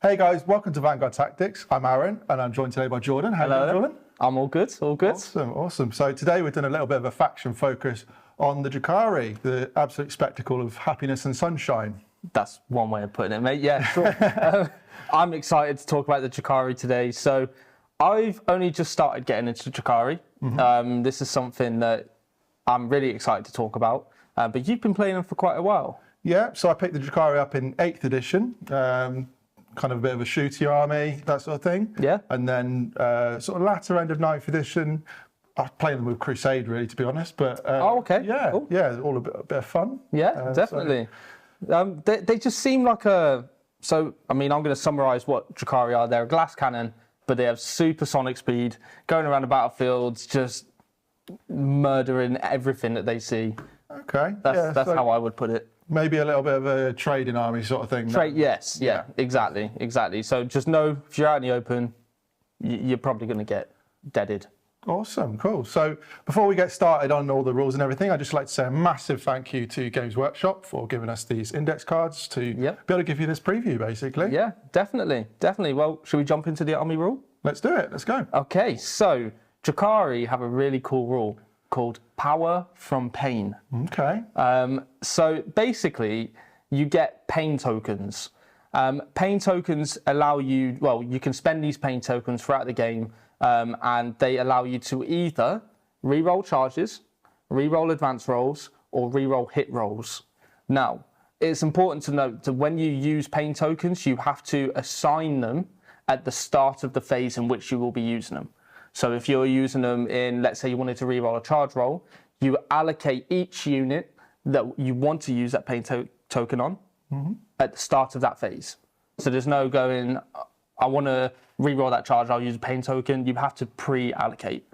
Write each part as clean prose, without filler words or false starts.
Hey guys, welcome to Vanguard Tactics. I'm Aaron and I'm joined today by Jordan. How are you doing, Jordan? I'm all good, all good. Awesome, awesome. So today we're doing a little bit of a faction focus on the Drukhari, the absolute spectacle of happiness and sunshine. That's one way of putting it, mate. Yeah, sure. I'm excited to talk about the Drukhari today. So I've only just started getting into Drukhari. This is something that I'm really excited to talk about, but you've been playing them for quite a while. Yeah, so I picked the Drukhari up in 8th edition, kind of a bit of a shooty army, that sort of thing. Yeah. And then sort of latter end of 9th edition, I was playing them with Crusade really, to be honest. But oh, okay. Yeah, cool. Yeah, all a bit of fun. Yeah, definitely. So. They just seem like a... So, I mean, I'm going to summarise what Drukhari are. They're a glass cannon, but they have supersonic speed, going around the battlefields, just murdering everything that they see. Okay. That's so how I would put it. Maybe a little bit of a trading army sort of thing. Yes, yeah, exactly. So just know, if you're out in the open, you're probably going to get deaded. Awesome, cool. So before we get started on all the rules and everything, I'd just like to say a massive thank you to Games Workshop for giving us these index cards to be able to give you this preview, basically. Yeah, definitely. Well, should we jump into the army rule? Let's do it, let's go. Okay, so Drukhari have a really cool rule called Power from Pain. Okay. So basically, you get pain tokens. Pain tokens allow you, well, you can spend these pain tokens throughout the game, and they allow you to either reroll charges, reroll advance rolls, or reroll hit rolls. Now, it's important to note that when you use pain tokens, you have to assign them at the start of the phase in which you will be using them. So if you're using them in, let's say you wanted to reroll a charge roll, you allocate each unit that you want to use that pain token on at the start of that phase. So there's no going, I want to reroll that charge, I'll use a pain token. You have to pre-allocate.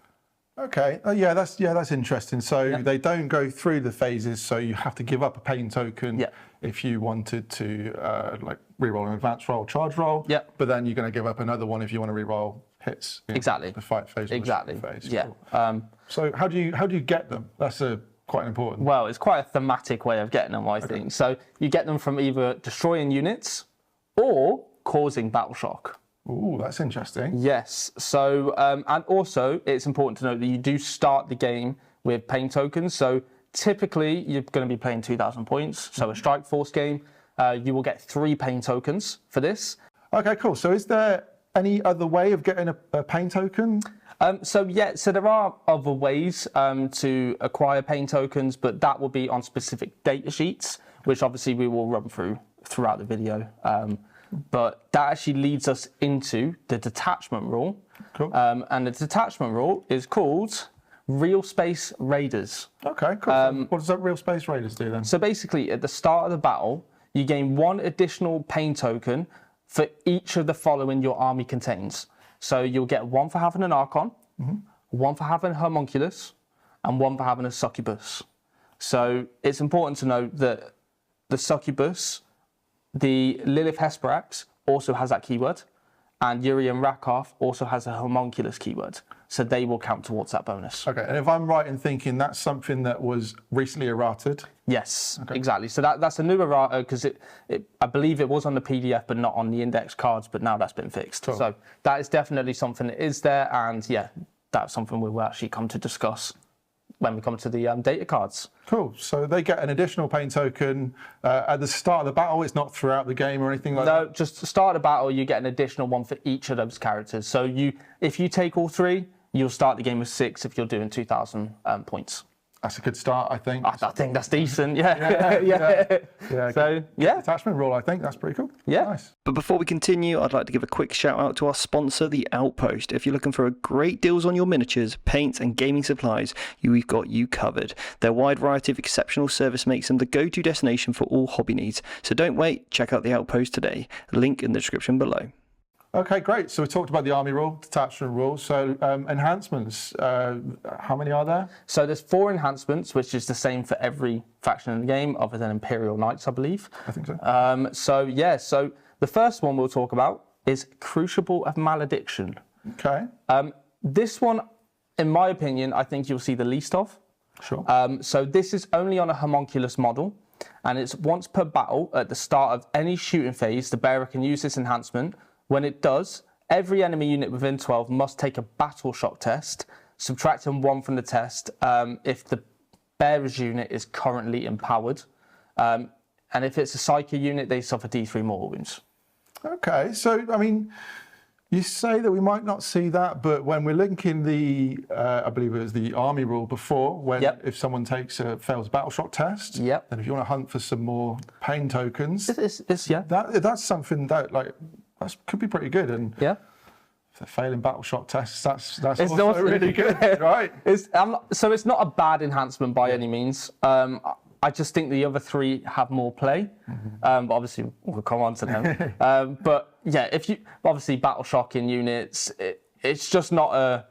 Okay. That's interesting. So they don't go through the phases. So you have to give up a pain token if you wanted to like reroll an advance roll, charge roll. Yeah. But then you're going to give up another one if you want to reroll hits. Exactly. The fight phase. Exactly. Phase. Yeah. Cool. So how do you get them? That's quite important. Well, it's quite a thematic way of getting them, I think. So you get them from either destroying units or causing battle shock. Ooh, that's interesting. Yes. So, and also it's important to note that you do start the game with pain tokens. So typically you're going to be playing 2,000 points. So a strike force game, you will get 3 pain tokens for this. Okay, cool. So is there any other way of getting a pain token? So there are other ways to acquire pain tokens, but that will be on specific data sheets, which obviously we will run through throughout the video. But that actually leads us into the detachment rule. Cool. And the detachment rule is called Real Space Raiders. Okay, cool. What does that Real Space Raiders do then? So basically, at the start of the battle, you gain 1 additional pain token for each of the following your army contains. So you'll get 1 for having an Archon, 1 for having a Homunculus, and 1 for having a Succubus. So it's important to note that the Succubus, the Lilith Hesperax also has that keyword, and Urian Rakoff also has a Homunculus keyword. So they will count towards that bonus. Okay, and if I'm right in thinking that's something that was recently errated? Yes, exactly. So that's a new errata because I believe it was on the PDF but not on the index cards, but now that's been fixed. Cool. So that is definitely something that is there, and yeah, that's something we will actually come to discuss when we come to the data cards. Cool. So they get an additional pain token at the start of the battle. It's not throughout the game or anything like that? No, just the start of the battle, you get an additional 1 for each of those characters. So if you take all 3, you'll start the game with 6 if you're doing 2,000 points. That's a good start, I think. I think that's decent, yeah. So, detachment rule, I think. That's pretty cool. Yeah. Nice. But before we continue, I'd like to give a quick shout out to our sponsor, The Outpost. If you're looking for great deals on your miniatures, paints and gaming supplies, we've got you covered. Their wide variety of exceptional service makes them the go-to destination for all hobby needs. So don't wait, check out The Outpost today. Link in the description below. Okay, great. So we talked about the army rule, detachment rule. So enhancements, how many are there? So there's 4 enhancements, which is the same for every faction in the game, other than Imperial Knights, I believe. I think so. So the first one we'll talk about is Crucible of Malediction. Okay. This one, in my opinion, I think you'll see the least of. Sure. So this is only on a homunculus model. And it's once per battle at the start of any shooting phase, the bearer can use this enhancement. When it does, every enemy unit within 12 must take a battle shock test, subtracting 1 from the test if the bearer's unit is currently empowered. And if it's a psyche unit, they suffer D3 mortal wounds. Okay, so, I mean, you say that we might not see that, but when we're linking the, I believe it was the army rule before, when if someone fails a battle shock test, then if you want to hunt for some more pain tokens, that's something that that could be pretty good. And if they're failing battle shock tests, that's also really good, right? So it's not a bad enhancement by any means. I just think the other 3 have more play, but obviously we'll come on to them. But yeah, if you obviously battle shock in units, it's just not a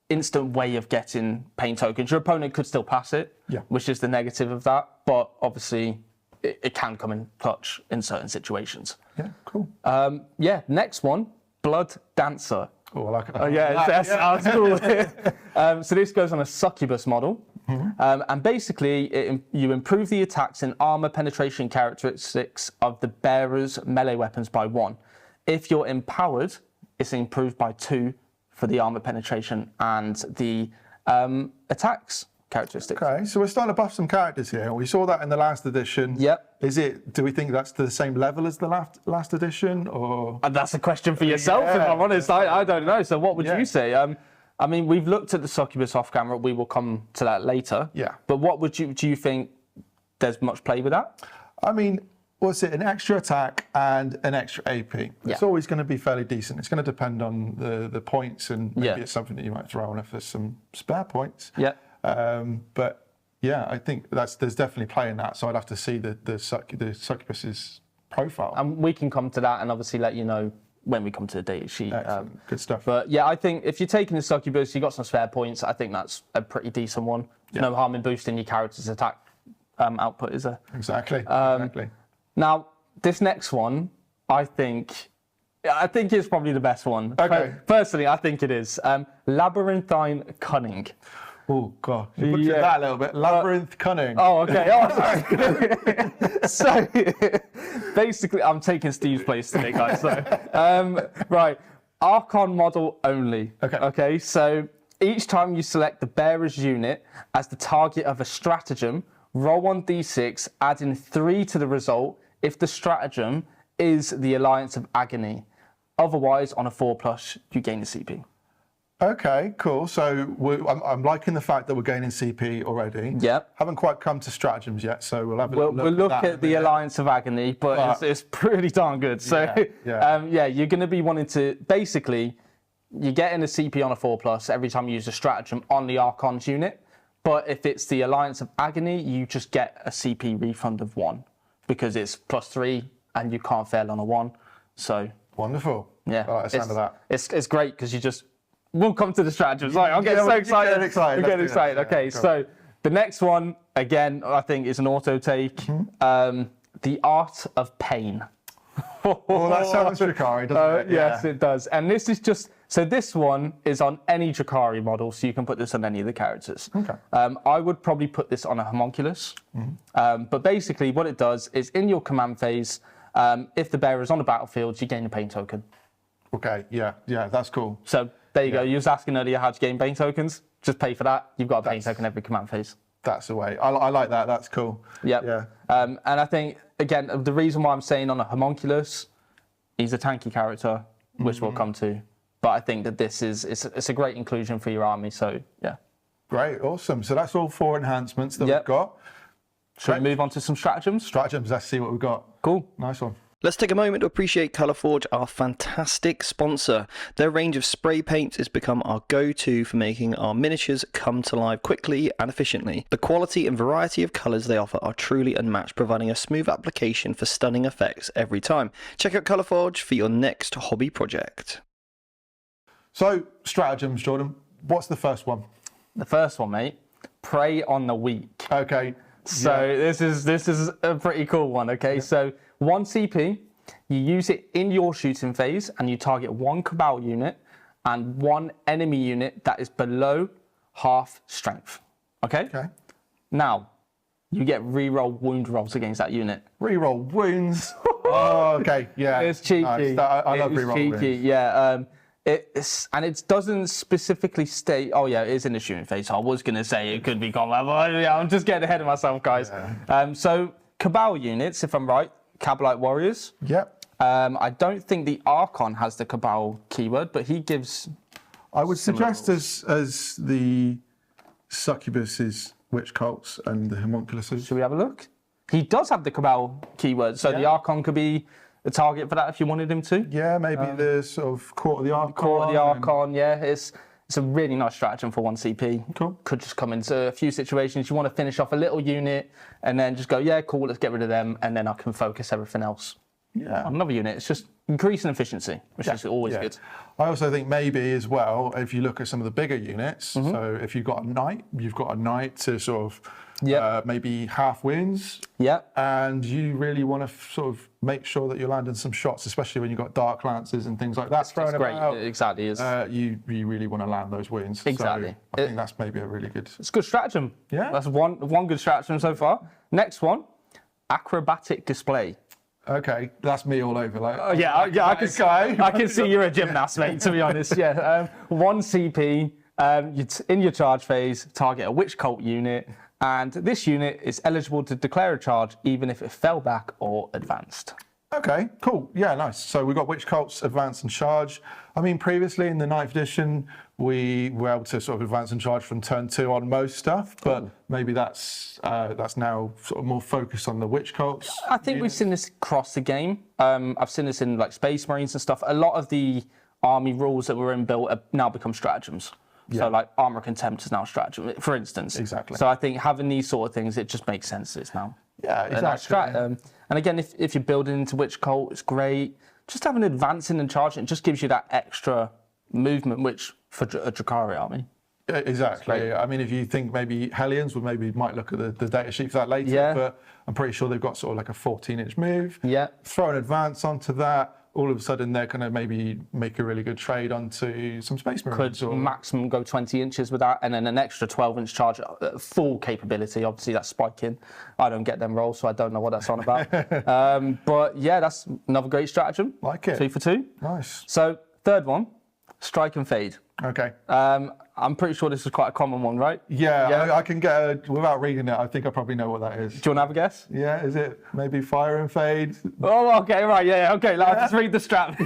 instant way of getting pain tokens. Your opponent could still pass it, which is the negative of that. But obviously, it can come in clutch in certain situations. Yeah, cool. Next one, Blood Dancer. Oh, I like it. That's cool. So this goes on a succubus model. And basically, you improve the attacks and armor penetration characteristics of the bearer's melee weapons by 1. If you're empowered, it's improved by 2 for the armor penetration and the attacks characteristics. Okay, so we're starting to buff some characters here. We saw that in the last edition. Do we think that's to the same level as the last edition, or? And that's a question for yourself, if I'm honest. I don't know. So what would you say? I mean, we've looked at the succubus off camera. We will come to that later. But what do you think there's much play with that? I mean, what's it? An extra attack and an extra AP. It's always going to be fairly decent. It's going to depend on the points, and maybe it's something that you might throw on if there's some spare points. But yeah, I think there's definitely play in that. So I'd have to see the succubus's profile. And we can come to that and obviously let you know when we come to the data sheet. Good stuff. But yeah, I think if you're taking the succubus, you got some spare points. I think that's a pretty decent one. There's no harm in boosting your character's attack output, is there? Exactly. Now, this next one, I think is probably the best one. Personally, I think it is. Labyrinthine Cunning. Oh, God. You looked at that a little bit. Labyrinth Cunning. Oh, okay. So, basically, I'm taking Steve's place today, guys. So, right. Archon model only. Okay. So, each time you select the bearer's unit as the target of a stratagem, roll 1d6, adding 3 to the result if the stratagem is the Alliance of Agony. Otherwise, on a 4+, you gain a CP. Okay, cool. So I'm liking the fact that we're gaining CP already. Haven't quite come to stratagems yet, so we'll have a look. We'll look at the Alliance of Agony, but it's pretty darn good. So you're going to be wanting to basically you're getting a CP on a 4+ every time you use a stratagem on the Archon's unit. But if it's the Alliance of Agony, you just get a CP refund of 1 because it's +3 and you can't fail on a 1. So wonderful. Yeah, I like the sound of that. It's great because you just. We'll come to the stratagems. I'm getting so excited. I'm getting excited. Okay, so the next one, again, I think is an auto take. The Art of Pain. Well, that sounds Drukhari, doesn't it? Yes, it does. And this is just, so this one is on any Drukhari model, so you can put this on any of the characters. I would probably put this on a homunculus. But basically what it does is in your command phase, if the bearer is on the battlefield, you gain a pain token. Okay, yeah, that's cool. So there you go. You was asking earlier how to gain pain tokens. Just pay for that. You've got a pain token every command phase. That's the way. I like that. That's cool. Yeah. And I think, again, the reason why I'm saying on a homunculus, he's a tanky character, which we'll come to. But I think that this it's a great inclusion for your army. So, yeah. Great. Awesome. So that's all 4 enhancements that we've got. Should we move on to some stratagems? Stratagems. Let's see what we've got. Cool. Nice one. Let's take a moment to appreciate Colourforge, our fantastic sponsor. Their range of spray paints has become our go-to for making our miniatures come to life quickly and efficiently. The quality and variety of colours they offer are truly unmatched, providing a smooth application for stunning effects every time. Check out Colourforge for your next hobby project. So, stratagems, Jordan. What's the first one? The first one, mate. Prey on the weak. Okay. So this is a pretty cool one. Okay, so 1 CP, you use it in your shooting phase, and you target 1 Cabal unit and 1 enemy unit that is below half strength. Okay. Now, you get reroll wound rolls against that unit. Reroll wounds. Oh, okay, yeah. It's cheeky. Nice. I love reroll wounds. Yeah. And it doesn't specifically state. Oh yeah, it is in the shooting phase. So I was gonna say it could be combat, but yeah, I'm just getting ahead of myself, guys. Yeah. So Cabal units, if I'm right, Cabalite warriors. Yep. I don't think the Archon has the Cabal keyword, but he gives. I would suggest as the succubuses, witch cults, and the homunculuses. Should we have a look? He does have the Cabal keyword, so the Archon could be a target for that if you wanted him to. Yeah, maybe the sort of Court of the Archon. Court of the Archon, yeah. It's a really nice stratagem for 1 CP. Cool. Could just come into a few situations. You want to finish off a little unit and then just go, yeah, cool, let's get rid of them, and then I can focus everything else. Yeah. Another unit. It's just increasing efficiency, which is always good. I also think maybe as well, if you look at some of the bigger units, so if you've got a knight, to sort of maybe half wins. Yeah. And you really want to sort of make sure that you're landing some shots, especially when you've got dark lances and things like that. That's great. Exactly. You really want to land those wins. Exactly. So I think that's maybe a really good. It's a good stratagem. Yeah. That's one good stratagem so far. Next one, acrobatic display. Okay, that's me all over. Like, I can see you're a gymnast, mate. To be honest, 1 CP. In your charge phase, target a witch cult unit, and this unit is eligible to declare a charge even if it fell back or advanced. Okay, cool. Yeah, nice. So we've got witch cults, advance and charge. I mean, previously in the 9th edition, we were able to sort of advance and charge from turn 2 on most stuff, but maybe that's now sort of more focused on the witch cults. I think we've seen this across the game. I've seen this in like Space Marines and stuff. A lot of the army rules that were inbuilt have now become stratagems. Yeah. So like armor contempt is now stratagem, for instance. Exactly. So I think having these sort of things, it just makes sense. It's now. Yeah, exactly. And again, if you're building into witch cult, it's great. Just having advancing and charging, it just gives you that extra movement, which for a Drukhari army. Yeah, exactly. I mean, if you think maybe Hellions might look at the data sheet for that later, but I'm pretty sure they've got sort of like a 14-inch move. Yeah. Throw an advance onto that. All of a sudden, they're going to maybe make a really good trade onto some Space Marines. Could maximum go 20 inches with that, and then an extra 12-inch charge, full capability. Obviously, that's spiking. I don't get them rolls, so I don't know what that's on about. But yeah, that's another great stratagem. Like it. 2 for 2. Nice. So, third one, strike and fade. Okay. I'm pretty sure this is quite a common one, right? Yeah. I can get without reading it. I think I probably know what that is. Do you want to have a guess? Yeah, is it maybe fire and fade? Oh, okay, right, yeah, okay. I'll just read the strap.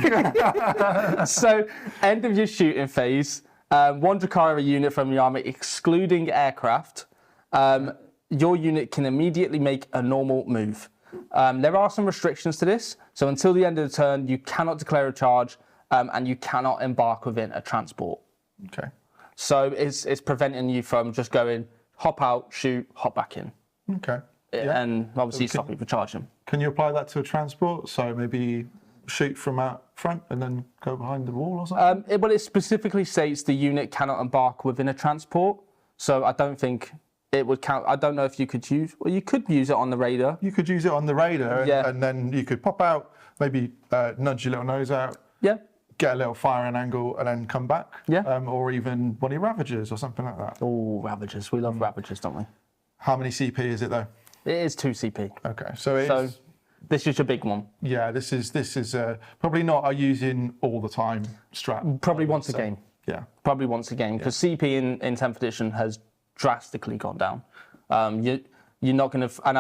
So, end of your shooting phase. 1 Drukhari unit from your army, excluding aircraft. Your unit can immediately make a normal move. There are some restrictions to this. So until the end of the turn, you cannot declare a charge, and you cannot embark within a transport. Okay. So it's preventing you from just going, hop out, shoot, hop back in. Okay. And obviously stop you from charging. Can you apply that to a transport? So maybe shoot from out front and then go behind the wall or something? It specifically states the unit cannot embark within a transport. So I don't think it would count. I don't know if you could use, well, you could use it on the radar. You could use it on the radar and then you could pop out, maybe nudge your little nose out. Yeah. Get a little firing angle and then come back. Yeah. Or even one of your Ravagers or something like that. Oh, Ravagers. We love Ravagers, don't we? How many CP is it though? It is 2 CP. Okay. So this is your big one. Yeah, this is probably not a using all the time strat. Probably once a game. Yeah. Probably once a game. Because CP in 10th edition has drastically gone down. You're not going to, and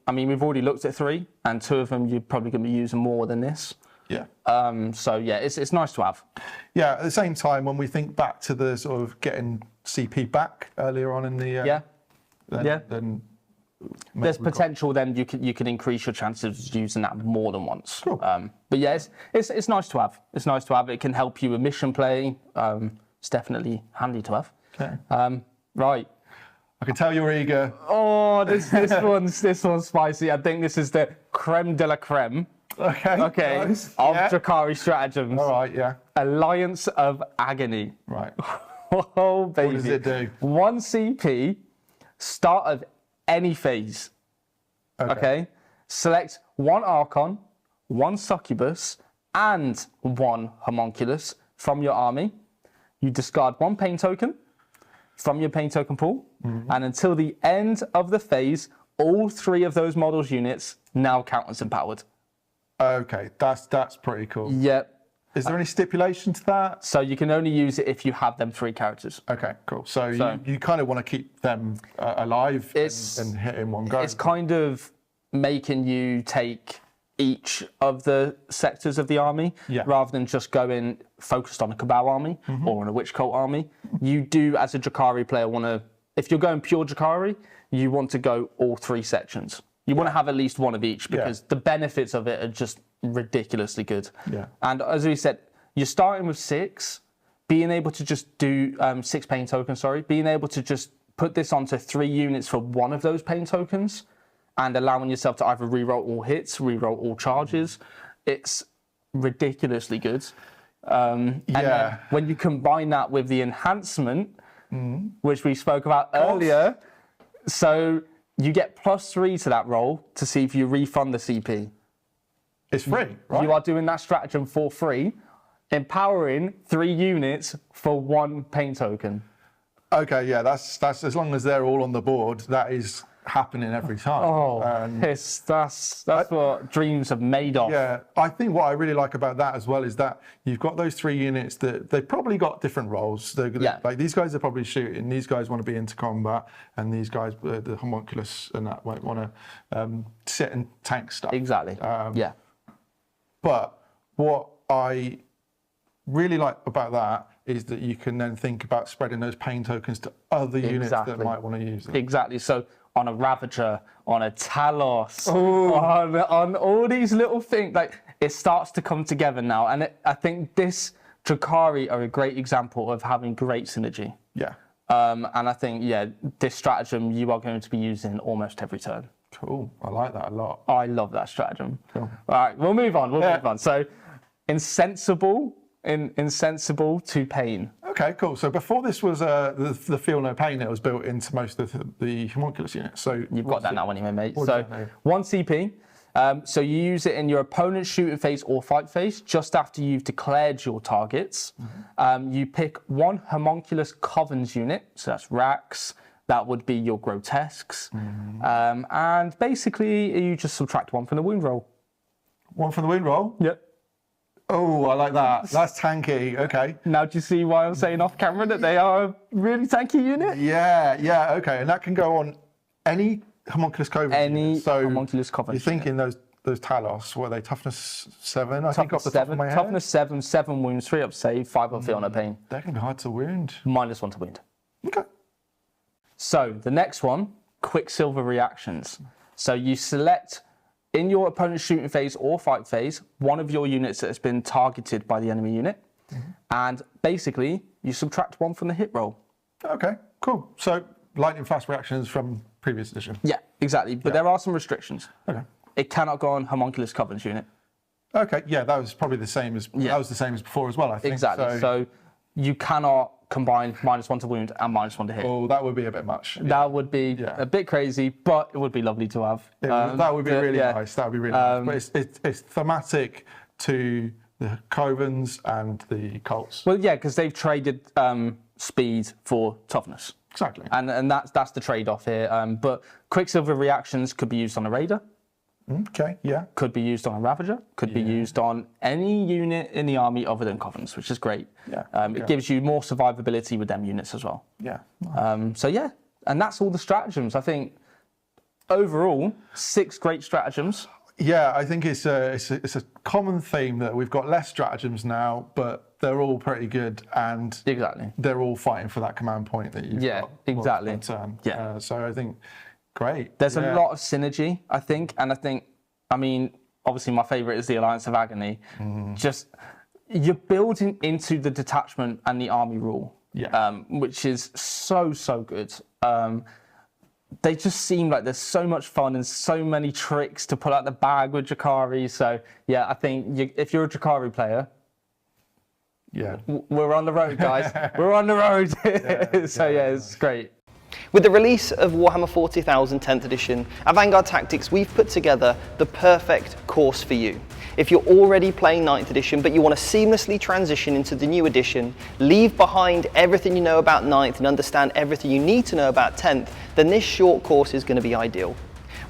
I mean, we've already looked at 3, and 2 of them you're probably going to be using more than this. Yeah. So yeah, it's nice to have. Yeah. At the same time, when we think back to the sort of getting CP back earlier on in the then there's potential. Then you can increase your chances of using that more than once. Cool. But yeah, it's nice to have. It's nice to have. It can help you with mission play. It's definitely handy to have. Okay. Right. I can tell you're eager. Oh, this one's spicy. I think this is the creme de la creme. Okay. Nice. Of Drukhari stratagems. All right. Yeah. Alliance of Agony. Right. Oh baby. What does it do? 1 CP, start of any phase. Okay. Select 1 Archon, 1 Succubus, and 1 Homunculus from your army. You discard 1 pain token from your pain token pool, and until the end of the phase, all 3 of those models' units now count as empowered. Okay, that's pretty cool. Yep. Is there any stipulation to that? So you can only use it if you have them 3 characters. Okay, cool. So you kind of want to keep them alive and hit in one go. It's kind of making you take each of the sectors of the army rather than just going focused on a Cabal army or on a Witch Cult army. You do, as a Drukhari player, want to, if you're going pure Drukhari, you want to go all 3 sections. You want to have at least one of each because the benefits of it are just ridiculously good. Yeah. And as we said, you're starting with 6, being able to just do 6 pain tokens, being able to just put this onto 3 units for one of those pain tokens and allowing yourself to either reroll all hits, reroll all charges. It's ridiculously good. And then when you combine that with the enhancement, which we spoke about earlier, so you get +3 to that roll to see if you refund the CP. It's free, right? You are doing that stratagem for free, empowering 3 units for 1 pain token. Okay, yeah, that's as long as they're all on the board, that is happening every time. Oh, that's what dreams are made of. Yeah, I think what I really like about that as well is that you've got those 3 units that they've probably got different roles. Like these guys are probably shooting, these guys want to be into combat, and these guys, the homunculus and that, won't want to sit and tank stuff. Exactly. But what I really like about that is that you can then think about spreading those pain tokens to other units that might want to use them. Exactly. So on a Ravager, on a Talos, on all these little things, like it starts to come together now. And I think this Drukhari are a great example of having great synergy. Yeah. And I think, this stratagem you are going to be using almost every turn. Cool. I like that a lot. I love that stratagem. Cool. All right, we'll move on. Move on. So, insensible to pain. Okay, cool. So before this was the feel no pain that was built into most of the homunculus units. So you've got that now anyway, mate. So 1 CP. So you use it in your opponent's shooting phase or fight phase just after you've declared your targets. You pick 1 homunculus Covens unit. So that's Rax. That would be your grotesques. And basically, you just subtract 1 from the wound roll. 1 from the wound roll? Yep. Oh, I like that. That's tanky. Okay. Now, do you see why I'm saying off camera that they are a really tanky unit? Yeah, okay. And that can go on any homunculus Coven. Any homunculus Coven. You're thinking those Talos, were they toughness 7? I think off the top of my head. Toughness 7, 7 wounds, 3 up save, 5 up feel no pain. They can be hard to wound. -1 to wound. Okay. So the next one, Quicksilver reactions. So you select in your opponent's shooting phase or fight phase, 1 of your units that has been targeted by the enemy unit. And basically you subtract 1 from the hit roll. Okay, cool. So lightning fast reactions from previous edition. Yeah, exactly. But there are some restrictions. Okay. It cannot go on homunculus Covens unit. Okay, yeah, that was probably the same as that was the same as before as well, I think. Exactly. So you cannot combine -1 to wound and -1 to hit. Oh, that would be a bit much. That would be a bit crazy, but it would be lovely to have. That would be really nice. That would be really nice. But it's thematic to the Covens and the Colts. Well, yeah, because they've traded speed for toughness. Exactly. And that's the trade-off here. But Quicksilver reactions could be used on a Raider. Okay, yeah. Could be used on a Ravager. Could be used on any unit in the army other than Covens, which is great. Yeah. It gives you more survivability with them units as well. Yeah. So yeah, and that's all the stratagems. I think overall 6 great stratagems. Yeah, I think it's a common theme that we've got less stratagems now, but they're all pretty good, and they're all fighting for that command point that you've got. Exactly. So I think. Great. There's a lot of synergy, I think, and I mean, obviously my favourite is the Alliance of Agony. Just you're building into the detachment and the army rule, which is so good. They just seem like there's so much fun and so many tricks to pull out the bag with Drukhari. So yeah, I think if you're a Drukhari player, we're on the road, guys. We're on the road. So it's great. With the release of Warhammer 40,000 10th edition, at Vanguard Tactics we've put together the perfect course for you. If you're already playing 9th edition but you want to seamlessly transition into the new edition, leave behind everything you know about 9th and understand everything you need to know about 10th, then this short course is going to be ideal.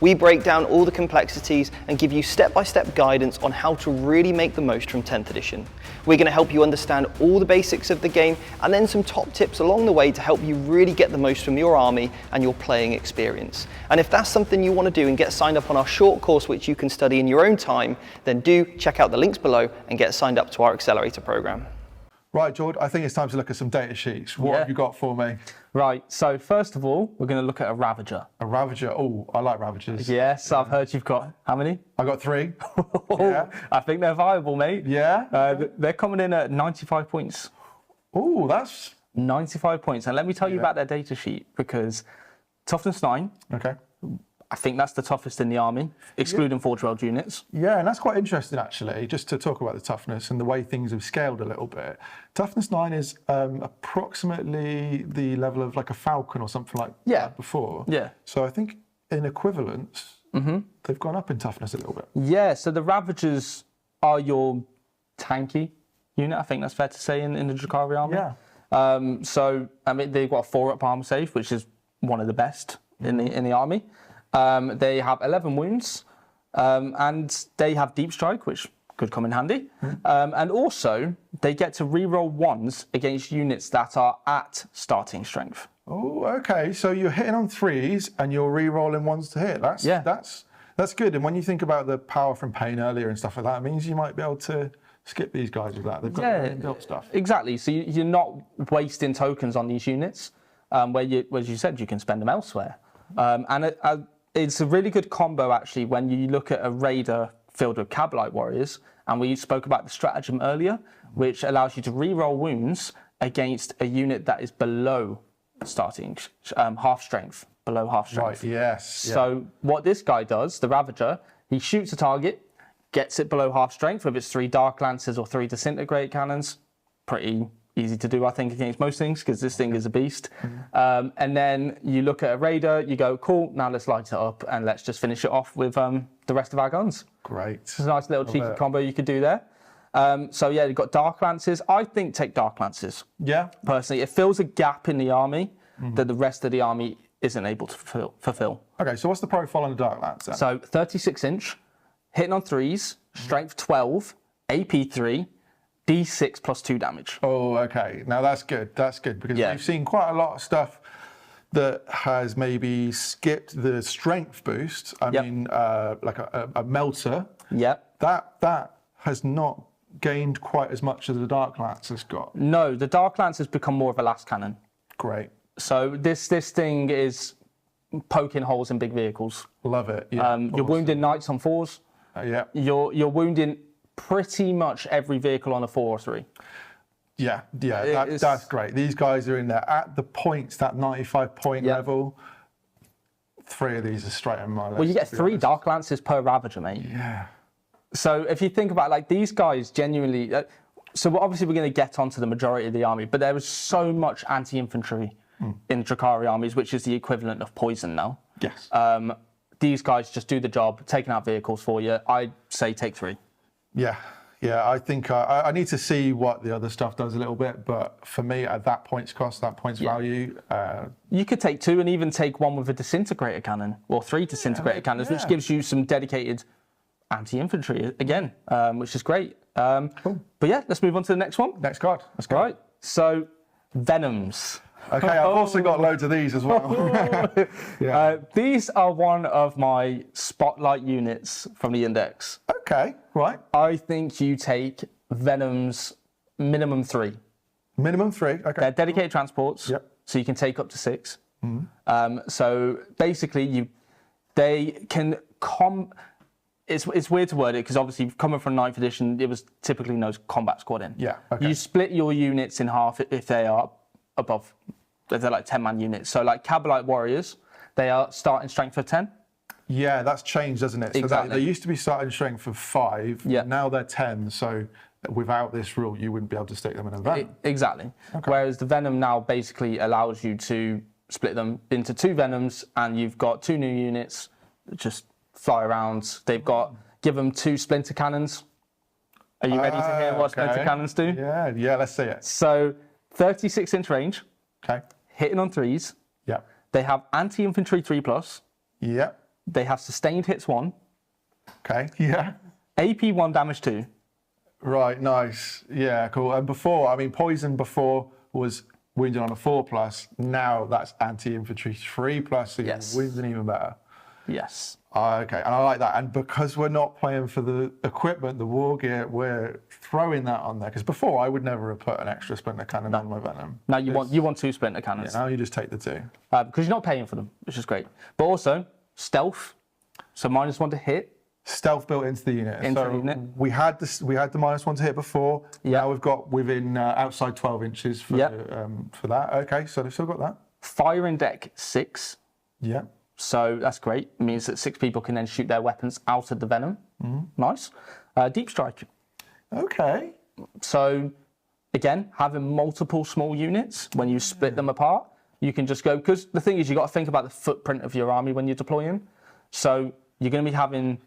We break down all the complexities and give you step-by-step guidance on how to really make the most from 10th edition. We're going to help you understand all the basics of the game and then some top tips along the way to help you really get the most from your army and your playing experience. And if that's something you want to do and get signed up on our short course, which you can study in your own time, then do check out the links below and get signed up to our accelerator program. Right, George, I think it's time to look at some data sheets. What have you got for me? Right, so first of all, we're going to look at a Ravager. A Ravager, oh, I like Ravagers. Yes, I've heard you've got, how many? I got 3. Yeah. I think they're viable, mate. Yeah? They're coming in at 95 points. Oh, that's... 95 points. And let me tell you about their data sheet, because toughness 9. Okay. I think that's the toughest in the army, excluding Forge World units. Yeah, and that's quite interesting, actually, just to talk about the toughness and the way things have scaled a little bit. Toughness 9 is approximately the level of like a Falcon or something like that before. Yeah. So I think in equivalence, they've gone up in toughness a little bit. Yeah, so the Ravagers are your tanky unit, I think that's fair to say, in the Drukhari army. Yeah. So, I mean, they've got a 4-up armor save, which is one of the best in the army. They have 11 wounds, and they have deep strike, which could come in handy. And also, they get to reroll 1s against units that are at starting strength. Oh, okay. So you're hitting on 3s and you're re-rolling 1s to hit. That's good. And when you think about the power from pain earlier and stuff like that, it means you might be able to skip these guys with that. They've got built stuff. Exactly. So you're not wasting tokens on these units, where as you said, you can spend them elsewhere. It's a really good combo, actually, when you look at a raider filled with Cabalite warriors, and we spoke about the stratagem earlier, which allows you to re-roll wounds against a unit that is below starting half strength, below half strength. Right, yes. So what this guy does, the Ravager, he shoots a target, gets it below half strength, whether it's 3 Dark Lancers or 3 Disintegrate Cannons. Pretty easy to do, I think, against most things, because this thing is a beast. And then you look at a raider, you go, cool, now let's light it up and let's just finish it off with the rest of our guns. Great. It's a nice little cheeky combo you could do there. So yeah, you've got Dark Lancers. I think take Dark Lancers. Yeah. Personally, it fills a gap in the army that the rest of the army isn't able to fulfill. Okay, so what's the profile on the Dark Lancer? So 36 inch, hitting on 3s, strength 12, AP 3, D6 plus 2 damage. Oh, okay. Now that's good. That's good, because we've seen quite a lot of stuff that has maybe skipped the strength boost. I mean, like a melter. That has not gained quite as much as the Dark Lance has got. No, the Dark Lance has become more of a last cannon. Great. So this thing is poking holes in big vehicles. Love it. Yeah, you're wounding knights on 4s. You're wounding pretty much every vehicle on a 4 or 3. That's great. These guys are in there at the points, that 95 point level. 3 of these are straight on my list. Well, you get 3 Dark Lances per Ravager, mate. Yeah. So if you think about, like, these guys genuinely, so obviously we're going to get onto the majority of the army, but there was so much anti-infantry in Drukhari armies, which is the equivalent of poison now. Yes. These guys just do the job, taking out vehicles for you. I'd say take 3. Yeah, I think I need to see what the other stuff does a little bit, but for me, at that points cost, that points value... you could take 2 and even take 1 with a disintegrator cannon, or 3 disintegrator cannons, which gives you some dedicated anti-infantry again, which is great. Cool. But yeah, let's move on to the next one. Next card, let's go. Right, so Venoms. Okay, I've also got loads of these as well. These are one of my spotlight units from the Index. Okay, right. I think you take Venoms minimum 3. Minimum 3, okay. They're dedicated transports, so you can take up to 6. So basically, they can It's weird to word it, because obviously coming from 9th edition, it was typically no combat squad in. Yeah, okay. You split your units in half if they are above, if they're like 10-man units. So like Cabalite warriors, they are starting strength of 10. Yeah, that's changed, doesn't it? Exactly. So they used to be starting strength of 5. Now they're 10. So without this rule, you wouldn't be able to stick them in a Venom. Exactly. Okay. Whereas the Venom now basically allows you to split them into 2 Venoms, and you've got 2 new units that just fly around. They've got, give them 2 splinter cannons. Are you ready to hear what splinter cannons do? Yeah, let's see it. So 36 inch range. Okay. Hitting on 3s. Yeah. They have anti-infantry 3+. Yeah. They have sustained hits 1. Okay, yeah. AP 1, damage 2. Right, nice. Yeah, cool. And before, I mean, poison before was wounded on a 4+. Now that's anti-infantry 3+, so you're wounded even better. Yes. Okay, and I like that. And because we're not playing for the equipment, the war gear, we're throwing that on there. Because before, I would never have put an extra splinter cannon on my Venom. Now you want 2 splinter cannons. Yeah, now you just take the 2. Because you're not paying for them, which is great. But also, stealth, so -1 to hit. Stealth built into the unit. We had the -1 to hit before. Yeah. Now we've got within outside 12 inches for that. Okay, so they've still got that. Fire in deck 6. Yeah. So that's great. It means that 6 people can then shoot their weapons out of the Venom. Nice. Deep strike. Okay. So again, having multiple small units, when you split them apart, you can just go, because the thing is, you've got to think about the footprint of your army when you're deploying. So you're going to be having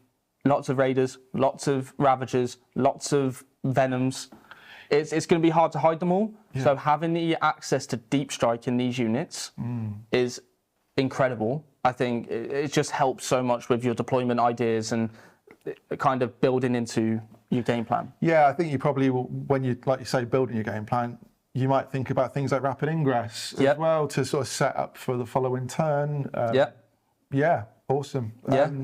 lots of Raiders, lots of Ravagers, lots of Venoms. It's going to be hard to hide them all. Yeah. So having the access to deep strike in these units is incredible. I think it just helps so much with your deployment ideas and kind of building into your game plan. Yeah, I think you probably will, when you, like you say, building your game plan, you might think about things like rapid ingress as well to sort of set up for the following turn. Yeah, awesome.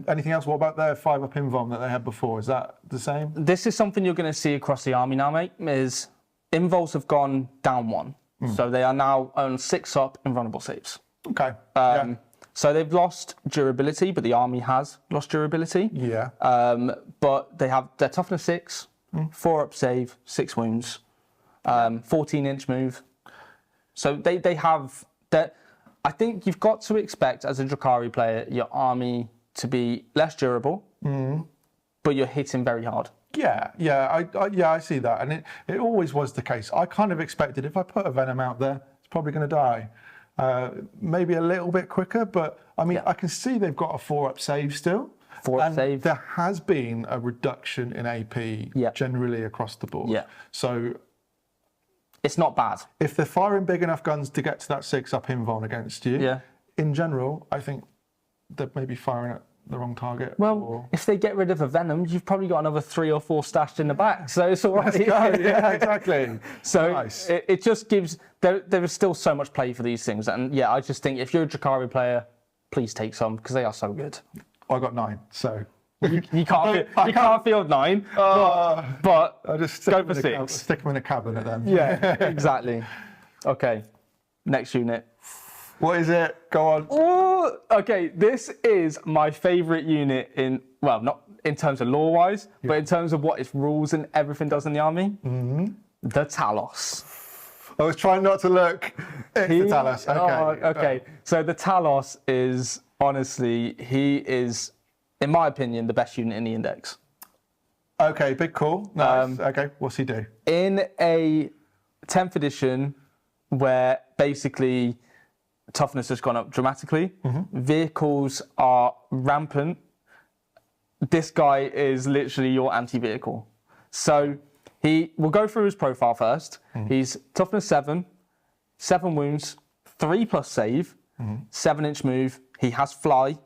Anything else? What about their 5-up invuln that they had before? Is that the same? This is something you're going to see across the army now, mate, is invuls have gone down 1. So they are now on 6-up invulnerable saves. Okay. So they've lost durability, but the army has lost durability. Yeah. But they have their toughness 6, 4-up save, 6 wounds, 14-inch move. So they have that. I think you've got to expect as a Drukhari player your army to be less durable, but you're hitting very hard. I see that, and it always was the case. I kind of expected if I put a Venom out there, it's probably going to die. Maybe a little bit quicker, but I mean, I can see they've got a 4-up save still. 4-up save. There has been a reduction in AP generally across the board. Yeah. So it's not bad. If they're firing big enough guns to get to that 6-up invuln against you, in general, I think they're maybe firing at the wrong target. Well, if they get rid of a Venom, you've probably got another 3 or 4 stashed in the back, so it's all right. Let's go. Yeah, exactly. So nice. it just gives, there is still so much play for these things, and I just think if you're a Drukhari player, please take some, because they are so good. I got 9, so... You can't field 9, but I'll just go for 6. Stick them in a cabinet then. Yeah, exactly. Okay, next unit. What is it? Go on. Ooh, okay, this is my favourite unit in, well, not in terms of lore-wise, but in terms of what its rules and everything does in the army. The Talos. I was trying not to look. It's the Talos. Okay. Okay. So the Talos is, honestly, he is, in my opinion, the best unit in the Index. Okay, big call. Nice. Okay, what's he do? In a 10th edition where basically toughness has gone up dramatically, vehicles are rampant, this guy is literally your anti-vehicle. So we'll go through his profile first. He's toughness 7, 7 wounds, 3+ save, 7-inch move. He has fly.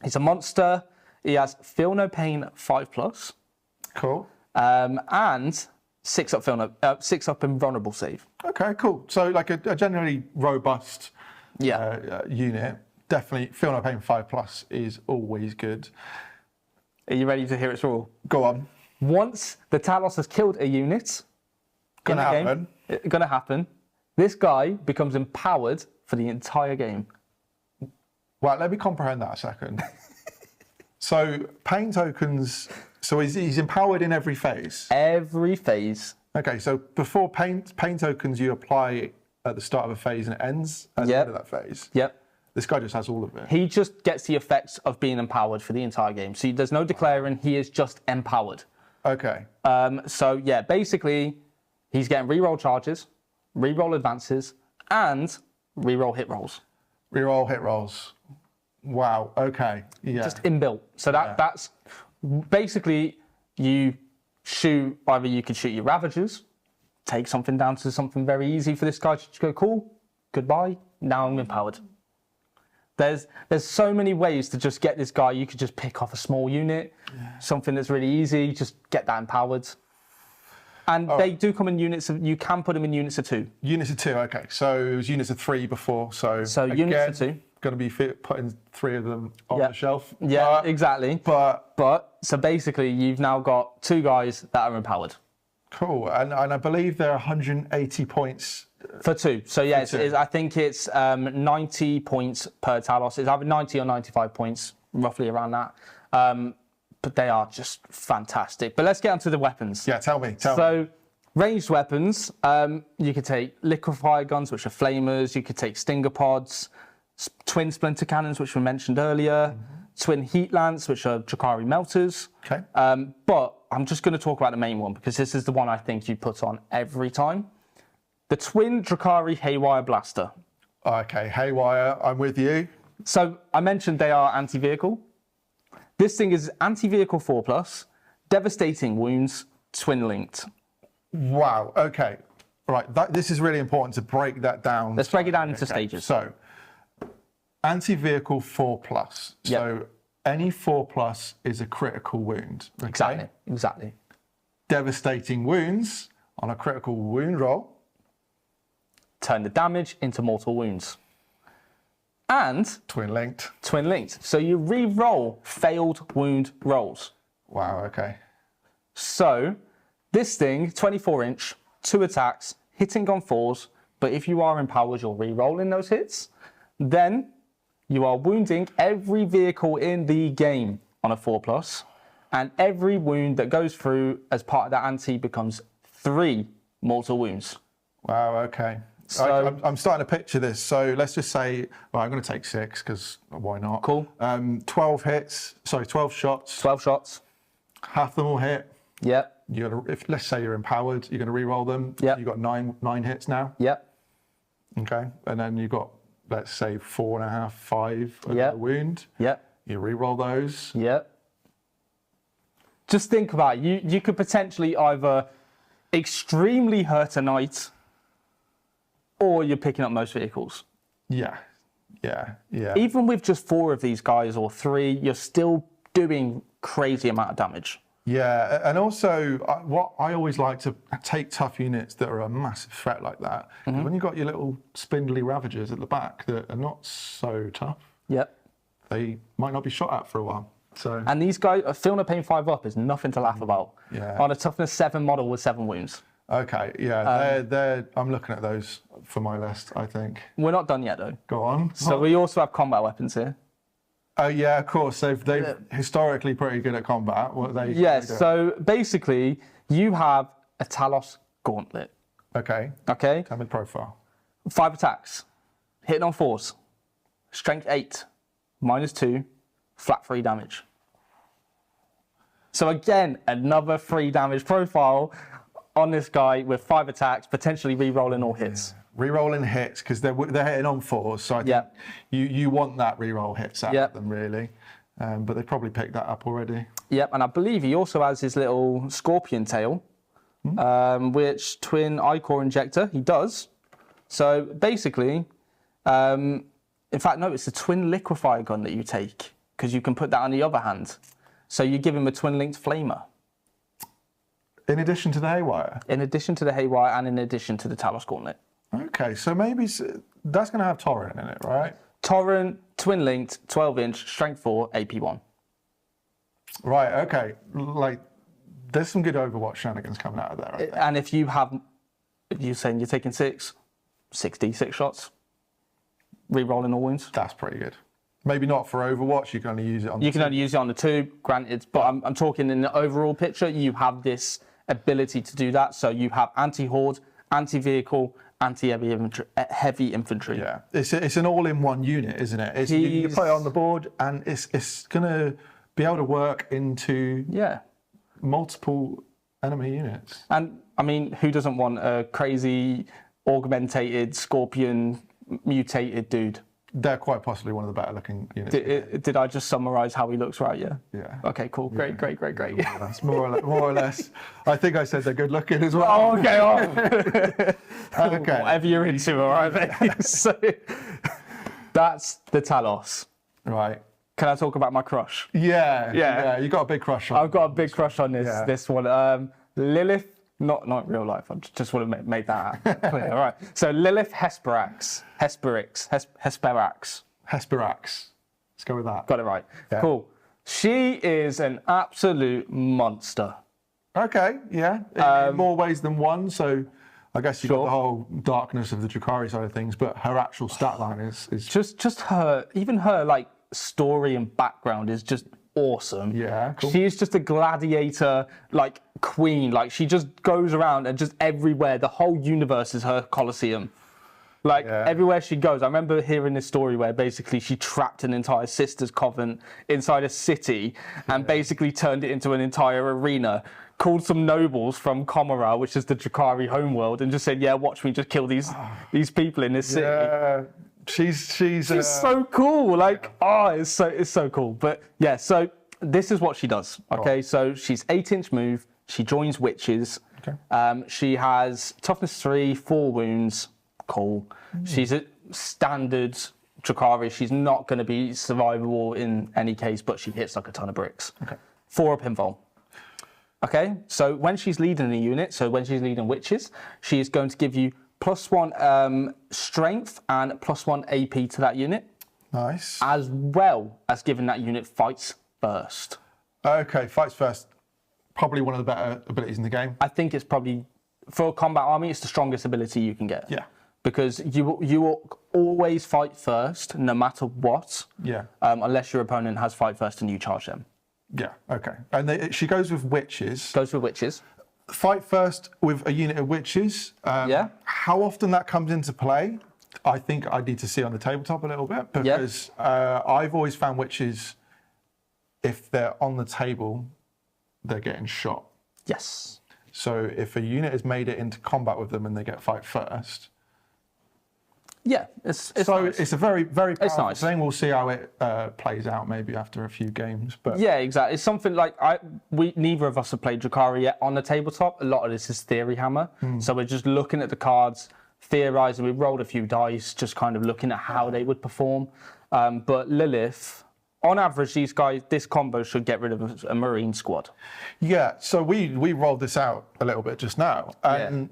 He's a monster. He has feel no pain 5+. Cool. And 6-up invulnerable save. Okay, cool. So like a generally robust unit. Definitely feel no pain 5+ is always good. Are you ready to hear its rule? Go on. Once the Talos has killed a unit, Gonna happen. This guy becomes empowered for the entire game. Right, let me comprehend that a second. So pain tokens. So he's empowered in every phase. Every phase. Okay, so before pain tokens you apply at the start of a phase and it ends at the end of that phase. Yep. This guy just has all of it. He just gets the effects of being empowered for the entire game. So there's no declaring, he is just empowered. Okay. So yeah, basically, he's getting reroll charges, reroll advances, and reroll hit rolls. Reroll hit rolls. Wow. Okay. Yeah. Just inbuilt. So that's basically you shoot. Either you could shoot your Ravagers, take something down to something very easy for this guy to just go, cool, goodbye. Now I'm empowered. There's so many ways to just get this guy. You could just pick off a small unit, something that's really easy, just get that empowered. And they do come in units of, you can put them in units of 2. Units of 2, okay. So it was units of 3 before, so again, units of 2. Going to be putting 3 of them on the shelf. Yeah, exactly. But so basically, you've now got 2 guys that are empowered. Cool, and I believe they're 180 points. For 2. So yeah, I think it's 90 points per Talos. It's either 90 or 95 points, roughly around that. But they are just fantastic. But let's get onto the weapons. Yeah, tell me. So ranged weapons, you could take liquefier guns, which are flamers. You could take stinger pods, twin splinter cannons, which were mentioned earlier, twin heat lance, which are Drukhari melters. Okay. But I'm just going to talk about the main one because this is the one I think you put on every time. The twin Drukhari Haywire blaster. Okay, Haywire, I'm with you. So I mentioned they are anti-vehicle. This thing is anti-vehicle 4+, devastating wounds, twin linked. Wow, okay. Right, this is really important to break that down. Let's break it down into stages. So, anti-vehicle 4+. So any 4+ is a critical wound. Okay? Exactly. Devastating wounds on a critical wound roll. Turn the damage into mortal wounds. And twin linked. So you re-roll failed wound rolls. Wow, okay. So this thing, 24-inch, 2 attacks, hitting on 4s, but if you are empowered, you're re-rolling those hits. Then you are wounding every vehicle in the game on a 4+, and every wound that goes through as part of that anti becomes 3 mortal wounds. Wow, okay. So, I'm starting to picture this. So let's just say, well, I'm going to take 6 because why not? Cool. 12 shots. 12 shots. Half them will hit. Yep. You got to, if let's say you're empowered, you're going to re-roll them. Yep. You got nine hits now. Yep. Okay, and then you got, let's say 4.5, 5 yep. a wound. Yep. You re-roll those. Yep. Just think about it. You could potentially either extremely hurt a knight, or you're picking up most vehicles. Yeah. Even with just 4 of these guys or 3, you're still doing crazy amount of damage. Yeah, and also what I always like to take tough units that are a massive threat like that. Because when you've got your little spindly ravagers at the back that are not so tough, they might not be shot at for a while. So. And these guys, filling a pain 5 up is nothing to laugh about. Yeah. On a toughness 7 model with 7 wounds. Okay, yeah, I'm looking at those for my list, I think. We're not done yet, though. Go on. So we also have combat weapons here. Oh, yeah, of course. They've historically pretty good at combat. What they so basically, you have a Talos gauntlet. Okay. Tell me the profile. 5 attacks. Hitting on 4s. Strength 8. -2. Flat 3 damage. So again, another 3 damage profile on this guy with 5 attacks, potentially re-rolling all hits. Re-rolling hits because they're hitting on 4s, so I think you want that re-roll hits out of them really, but they probably picked that up already. Yep, and I believe he also has his little scorpion tail, which twin I-core injector he does. So basically, in fact, no, it's a twin liquefier gun that you take because you can put that on the other hand. So you give him a twin linked flamer. In addition to the Haywire? In addition to the Haywire and in addition to the Talos Gauntlet. Okay, so maybe that's going to have Torrent in it, right? Torrent, twin linked, 12-inch, strength 4, AP 1. Right, okay. Like, there's some good Overwatch shenanigans coming out of there, I think. And if you're saying you're taking 6 D6 shots, re-rolling all wounds. That's pretty good. Maybe not for Overwatch, you can only use it on the 2. You can only use it on the 2, granted, but I'm talking in the overall picture, you have this ability to do that. So you have anti-horde, anti-vehicle, anti-heavy infantry. Yeah, it's an all-in-one unit, isn't it? You put it on the board, and it's going to be able to work into multiple enemy units. And, I mean, who doesn't want a crazy, augmentated, scorpion, mutated dude? They're quite possibly one of the better looking units. Did I just summarise how he looks right? Yeah. Yeah. Okay, cool. Great. That's more or less. I think I said they're good looking as well. Oh, okay. Okay. Whatever you're into, all right, mate. So That's the Talos. Right. Can I talk about my crush? Yeah. You got a big crush on. I've got a big crush on this one. Lilith, not real life. I just want to make that clear. All right. So Lilith Hesperax. Let's go with that. Got it right. Yeah. Cool. She is an absolute monster. Okay. Yeah. In more ways than one. So I guess you've got the whole darkness of the Drukhari side of things, but her actual stat line is just her. Even her like story and background is just awesome. Yeah, cool. She's just a gladiator, like queen. Like she just goes around and just everywhere. The whole universe is her Colosseum. Like everywhere she goes. I remember hearing this story where basically she trapped an entire sisters convent inside a city and basically turned it into an entire arena. Called some nobles from Commorragh, which is the Drukhari homeworld, and just said, "Yeah, watch me just kill these people in this city." Yeah, she's so cool. Like, it's so cool. But yeah, so this is what she does. Okay, so she's 8-inch move. She joins witches. Okay. She has toughness 3, 4 wounds. Cool. She's a standard Drukhari. She's not going to be survivable in any case, but she hits like a ton of bricks. Okay. 4 up invul. Okay, so when she's leading a unit, so when she's leading witches, she is going to give you +1 strength and +1 AP to that unit. Nice. As well as giving that unit fights first. Okay, fights first. Probably one of the better abilities in the game. I think it's probably, for a combat army, it's the strongest ability you can get. Yeah. Because you will always fight first, no matter what. Yeah. Unless your opponent has fight first and you charge them. Yeah, okay. And she goes with witches. Goes with witches. Fight first with a unit of witches. How often that comes into play, I think I need to see on the tabletop a little bit, because I've always found witches, if they're on the table, they're getting shot. Yes. So if a unit has made it into combat with them and they get fight first, it's nice. It's a very, very powerful thing. We'll see how it plays out maybe after a few games. But yeah, exactly. It's something like neither of us have played Drukhari yet on the tabletop. A lot of this is theory hammer. So we're just looking at the cards, theorizing. We rolled a few dice, just kind of looking at how they would perform. But Lilith, on average, this combo should get rid of a Marine squad. Yeah. So we rolled this out a little bit just now, and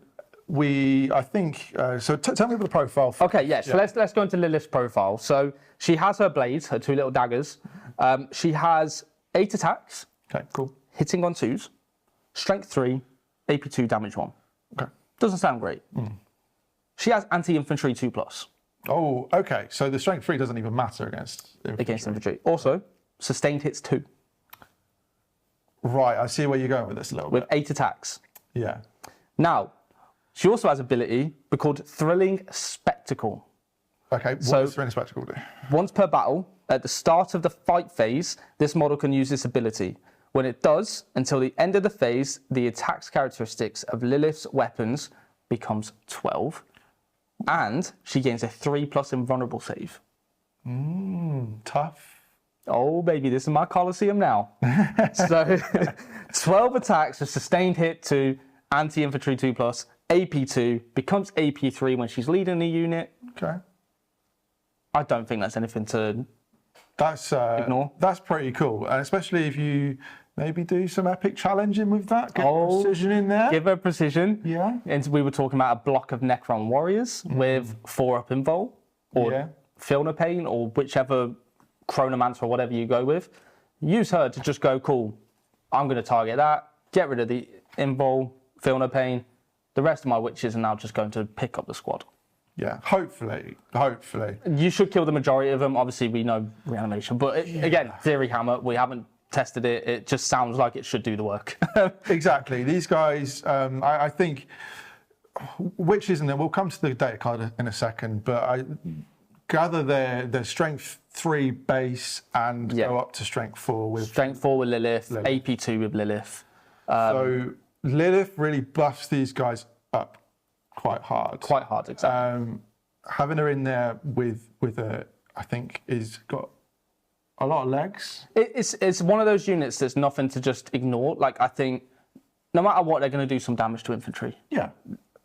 I think, so tell me about the profile. Okay, yeah, so let's go into Lilith's profile. So she has her blades, her 2 little daggers. She has 8 attacks. Okay, cool. Hitting on 2s, strength 3, AP 2, damage 1. Okay. Doesn't sound great. She has anti-infantry 2+. Oh, okay. So the strength 3 doesn't even matter against infantry. Also, sustained hits 2. Right, I see where you're going with this a little bit. With 8 attacks. Yeah. Now, she also has ability called Thrilling Spectacle. Okay, what does Thrilling Spectacle do? Once per battle, at the start of the fight phase, this model can use this ability. When it does, until the end of the phase, the attack characteristics of Lilith's weapons becomes 12, and she gains a 3+ invulnerable save. Tough. Oh, baby, this is my Colosseum now. So, 12 attacks with sustained hit 2, anti-infantry 2+, AP 2, becomes AP 3 when she's leading the unit. Okay. I don't think that's anything to ignore. That's pretty cool, and especially if you maybe do some epic challenging with that. Get precision in there. Give her precision. Yeah. And we were talking about a block of Necron warriors with 4 up invul, or Filner Pain, or whichever Chronomancer or whatever you go with. Use her to just go, cool, I'm going to target that, get rid of the invul, Filner Pain. The rest of my witches are now just going to pick up the squad. Yeah, hopefully. You should kill the majority of them. Obviously, we know reanimation. But again, theory hammer, we haven't tested it. It just sounds like it should do the work. Exactly. These guys, I think, witches, and then we'll come to the data card in a second, but I gather their strength 3 base and go up to strength 4 with... Strength 4 with Lilith. AP 2 with Lilith. So Lilith really buffs these guys up quite hard. Quite hard, exactly. Having her in there with a, I think, is got a lot of legs. It's one of those units that's nothing to just ignore. Like, I think no matter what, they're going to do some damage to infantry. Yeah.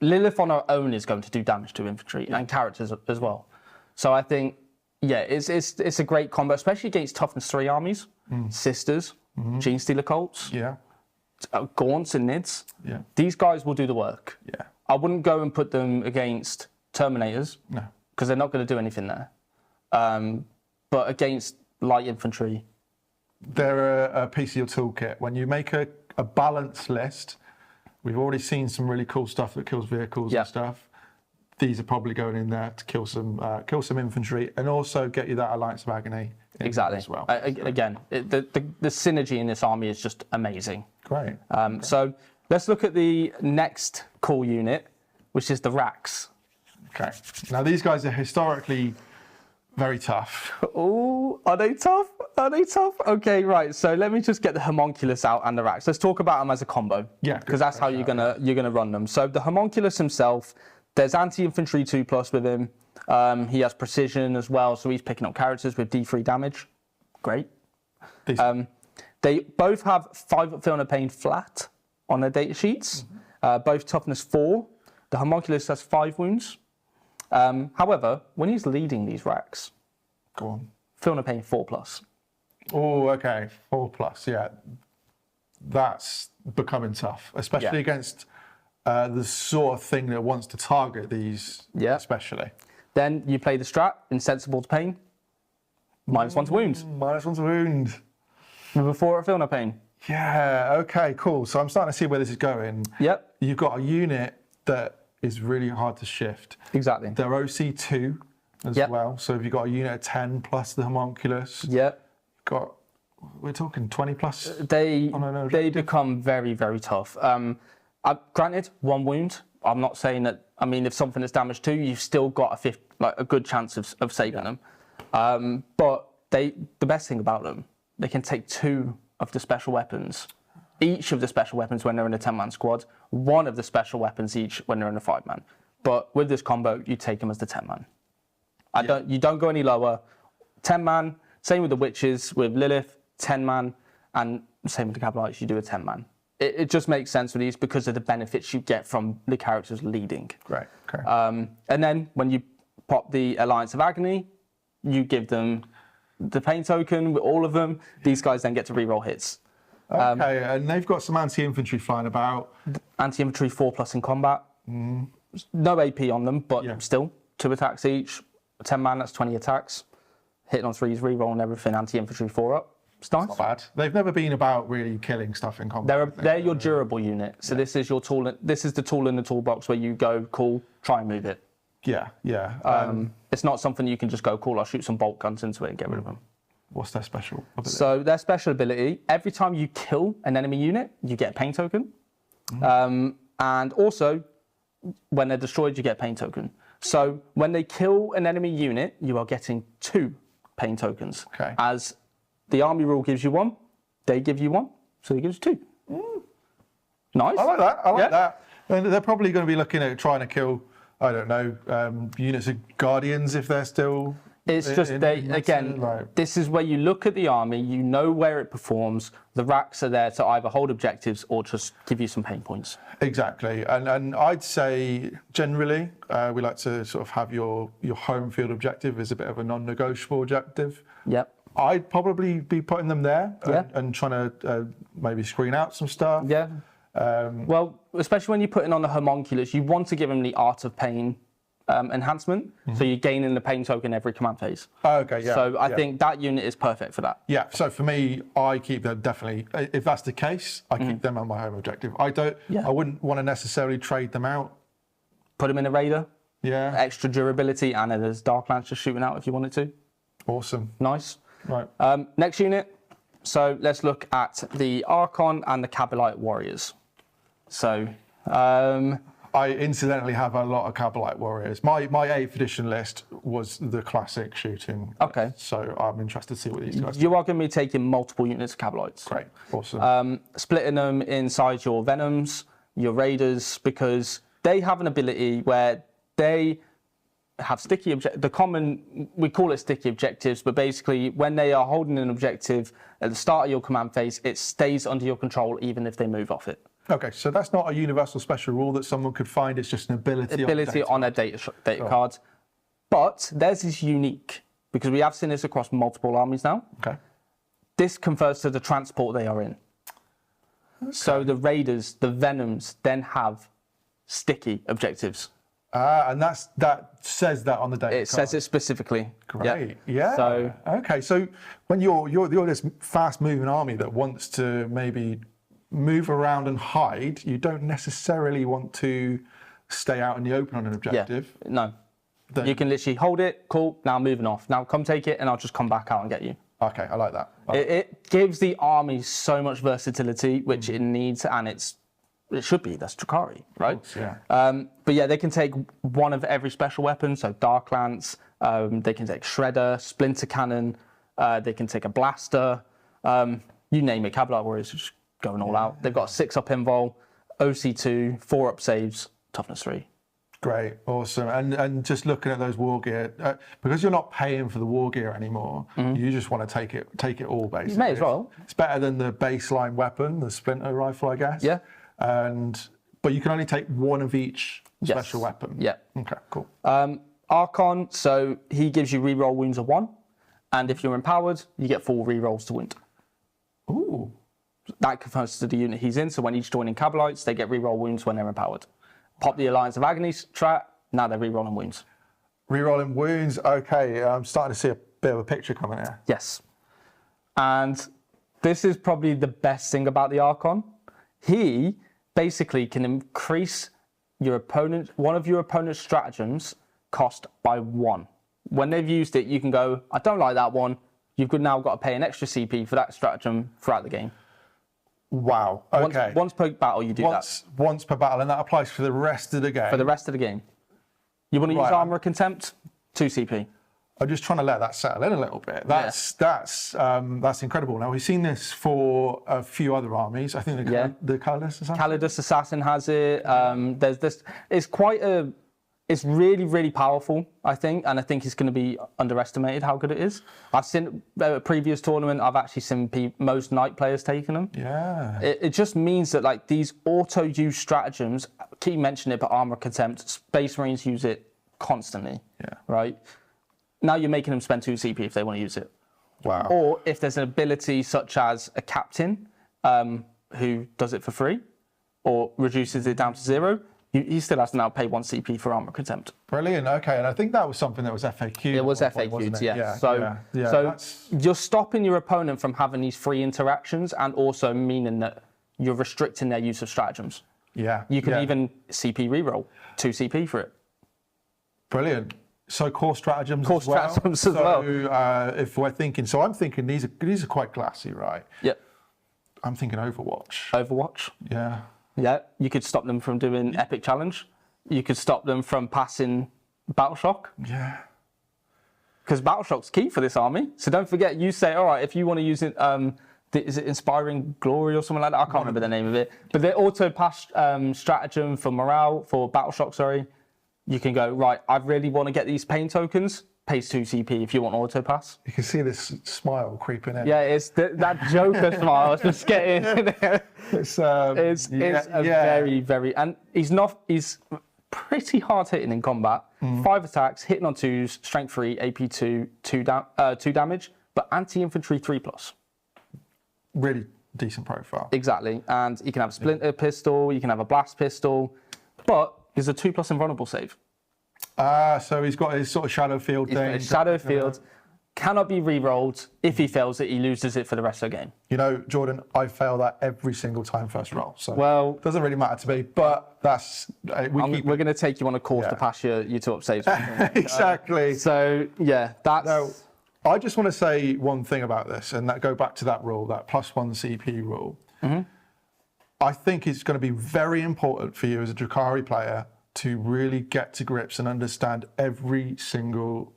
Lilith on her own is going to do damage to infantry and characters as well. So I think Yeah, it's a great combo, especially against toughness 3 armies, sisters, Gene Stealer Colts, Gaunts and Nids. Yeah. These guys will do the work. Yeah. I wouldn't go and put them against Terminators. No. Because they're not going to do anything there. But against light infantry, they're a piece of your toolkit. When you make a balanced list, we've already seen some really cool stuff that kills vehicles and stuff. These are probably going in there to kill some infantry and also get you that Alliance of Agony exactly as well. Again, the synergy in this army is just amazing. Great. So let's look at the next cool unit, which is the Racks. Okay. Now these guys are historically very tough. Oh, are they tough? Are they tough? Okay, right. So let me just get the Homunculus out and the Racks. Let's talk about them as a combo. Yeah. Because that's how you're gonna run them. So the Homunculus himself, there's anti-infantry 2+ with him. He has precision as well, so he's picking up characters with D3 damage. Great. They both have 5 Feel No Pain flat on their data sheets. Both toughness 4. The Homunculus has 5 wounds. However, when he's leading these Racks, go on. Feel No Pain 4+. Oh, okay, 4+. Yeah, that's becoming tough, especially against the sort of thing that wants to target these, especially. Then you play the strat, insensible to pain, -1 to wound. -1 to wound. With a 4 at Feel No Pain. Yeah, okay, cool. So I'm starting to see where this is going. Yep. You've got a unit that is really hard to shift. Exactly. They're OC2 as well. So if you've got a unit of 10 plus the Homunculus, we're talking 20+. They become very, very tough. Granted, 1 wound. I'm not saying that. I mean, if something is damaged too, you've still got a good chance of saving them. But the best thing about them, they can take 2 of the special weapons. Each of the special weapons when they're in a 10-man squad, 1 of the special weapons each when they're in a 5-man. But with this combo, you take them as the 10-man. You don't go any lower. 10-man, same with the Witches, with Lilith, 10-man, and same with the Cabalites, you do a 10-man. It just makes sense with these because of the benefits you get from the characters leading. Right, okay. And then when you pop the Alliance of Agony, you give them the pain token with all of them. These guys then get to reroll hits. Okay, and they've got some anti-infantry flying about. Anti-infantry 4+ in combat. No AP on them, but still 2 attacks each. 10-man, that's 20 attacks. Hitting on 3s, rerolling everything, anti-infantry 4 up. It's nice. Not bad. They've never been about really killing stuff in combat. They're your durable unit. So this is your tool. This is the tool in the toolbox where you go, cool, try and move it. Yeah. It's not something you can just go, cool, I'll shoot some bolt guns into it and get rid of them. What's their special ability? So their special ability, every time you kill an enemy unit, you get a pain token. And also, when they're destroyed, you get a pain token. So when they kill an enemy unit, you are getting 2 pain tokens. Okay. As the army rule gives you 1, they give you 1, so it gives you 2. Nice. I like that. I like that. And they're probably going to be looking at trying to kill, I don't know, units of Guardians if they're still. It's just this is where you look at the army, you know where it performs. The Racks are there to either hold objectives or just give you some pain points. Exactly, and I'd say generally we like to sort of have your home field objective as a bit of a non-negotiable objective. Yep. I'd probably be putting them there and trying to maybe screen out some stuff. Yeah. Well, especially when you're putting on the Homunculus, you want to give them the Art of Pain enhancement, so you're gaining the pain token every command phase. Okay, yeah. So I think that unit is perfect for that. Yeah, so for me, I keep them definitely. If that's the case, I keep them on my home objective. I wouldn't want to necessarily trade them out. Put them in a Raider. Yeah. Extra durability, and then there's Dark Lance just shooting out if you wanted to. Awesome. Nice. Right. Next unit. So let's look at the Archon and the Cabalite Warriors. So. I incidentally have a lot of Cabalite Warriors. My 8th edition list was the classic shooting. Okay. List, so I'm interested to see what these guys do. You are going to be taking multiple units of Cabalites. Great. Awesome. Splitting them inside your Venoms, your Raiders, because they have an ability where they have sticky we call it sticky objectives, but basically when they are holding an objective at the start of your command phase, it stays under your control even if they move off it. Okay, so that's not a universal special rule that someone could find. It's just an ability on a data card. But theirs is unique. because we have seen this across multiple armies now. Okay. This confers to the transport they are in. Okay. So the raiders, the venoms, then have sticky objectives. And that says that on the data It says it specifically. Great. Yeah. So okay. So when you're this fast-moving army that wants to maybe move around and hide, you don't necessarily want to stay out in the open on an objective. Yeah. No. You can literally hold it. Cool. Now moving off. Now come take it, and I'll just come back out and get you. Okay, I like that. It gives the army so much versatility, which it needs, and it should be. That's Drukhari, right? Course, yeah. But yeah, they can take one of every special weapon. So Dark Lance, they can take Shredder, Splinter Cannon, they can take a Blaster, you name it. Cavalry Warriors are just going all out. They've got 6-up invul, OC2, 4-up saves, toughness 3. Great, awesome. And just looking at those war gear, because you're not paying for the war gear anymore, you just want to take it all basically. You may as well. It's better than the baseline weapon, the Splinter rifle, I guess. Yeah. But you can only take one of each special weapon. Yeah. Okay, cool. Archon, so he gives you reroll wounds of 1, and if you're empowered, you get 4 rerolls to wound. Ooh. That confers to the unit he's in, so when he's joining Cabalites, they get reroll wounds when they're empowered. Pop the Alliance of Agony strat, now they're rerolling wounds. Rerolling wounds, okay. I'm starting to see a bit of a picture coming here. Yes. And this is probably the best thing about the Archon. He basically can increase one of your opponent's stratagems cost by 1. When they've used it, you can go, I don't like that one. You've now got to pay an extra CP for that stratagem throughout the game. Wow. Okay. Once per battle, you do that. Once per battle, and that applies for the rest of the game. For the rest of the game. You want to use Armor of Contempt? 2 CP. I'm just trying to let that settle in a little bit. That's incredible. Now we've seen this for a few other armies. I think the Calidus Assassin. Calidus Assassin has it. There's this. It's really, really powerful, I think, and I think it's going to be underestimated how good it is. I've seen a previous tournament, I've actually seen most Knight players taking them. Yeah. It just means that like these auto-use stratagems, keep mentioning it, but Armor of Contempt, Space Marines use it constantly. Yeah. Right? Now you're making them spend 2 CP if they want to use it. Wow. Or if there's an ability such as a captain who does it for free or reduces it down to 0, he still has to now pay 1 CP for Armor Contempt. Brilliant. Okay, and I think that was something that was FAQ. It was FAQ'd, yeah. So you're stopping your opponent from having these free interactions, and also meaning that you're restricting their use of stratagems. Yeah. You can even CP reroll 2 CP for it. Brilliant. So core stratagems as well. So if we're thinking, I'm thinking these are quite classy, right? Yep. I'm thinking Overwatch. Overwatch. Yeah. Yeah, you could stop them from doing Epic Challenge. You could stop them from passing Battle Shock. Yeah. Because Battle Shock's key for this army. So don't forget, you say, all right, if you want to use it, is it Inspiring Glory or something like that? I can't remember the name of it. But the auto-pass stratagem for morale, for Battle Shock, you can go, right, I really want to get these pain tokens. Pays 2 CP if you want auto pass. You can see this smile creeping in. Yeah, it's that Joker smile. Just getting in there. It's very, very, and he's pretty hard hitting in combat. 5 attacks, hitting on 2s, strength 3, AP 2, 2 damage, but anti-infantry 3+. Really decent profile. Exactly, and you can have a splinter pistol, you can have a blast pistol, but there's a 2+ invulnerable save. So he's got his sort of shadow field thing. Shadow field cannot be re-rolled. If he fails it, he loses it for the rest of the game. You know, Jordan, I fail that every single time first roll. So it doesn't really matter to me, but that's... we're going to take you on a course to pass your 2-up saves. Exactly. That's... Now, I just want to say one thing about this, and that go back to that rule, that +1 CP rule. I think it's going to be very important for you as a Drukhari player to really get to grips and understand every single